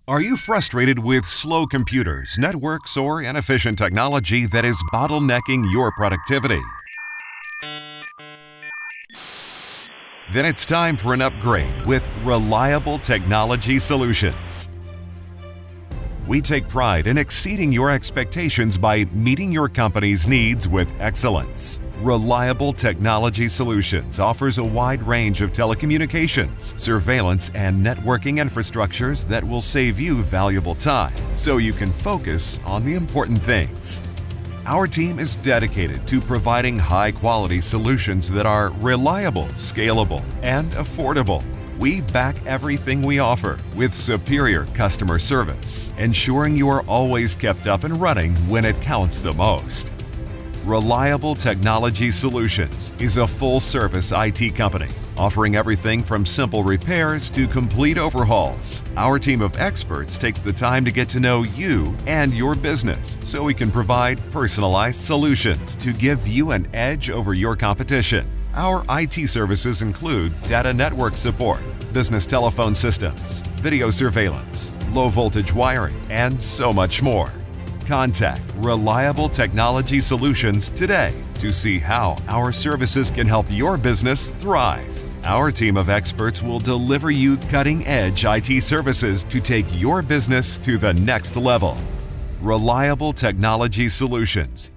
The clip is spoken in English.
Are you frustrated with slow computers, networks, or inefficient technology that is bottlenecking your productivity? Then it's time for an upgrade with Reliable Technology Solutions. We take pride in exceeding your expectations by meeting your company's needs with excellence. Reliable Technology Solutions offers a wide range of telecommunications, surveillance, and networking infrastructures that will save you valuable time so you can focus on the important things. Our team is dedicated to providing high-quality solutions that are reliable, scalable, and affordable. We back everything we offer with superior customer service, ensuring you are always kept up and running when it counts the most. Reliable Technology Solutions is a full-service IT company, offering everything from simple repairs to complete overhauls. Our team of experts takes the time to get to know you and your business so we can provide personalized solutions to give you an edge over your competition. Our IT services include data network support, business telephone systems, video surveillance, low-voltage wiring, and so much more. Contact Reliable Technology Solutions today to see how our services can help your business thrive. Our team of experts will deliver you cutting-edge IT services to take your business to the next level. Reliable Technology Solutions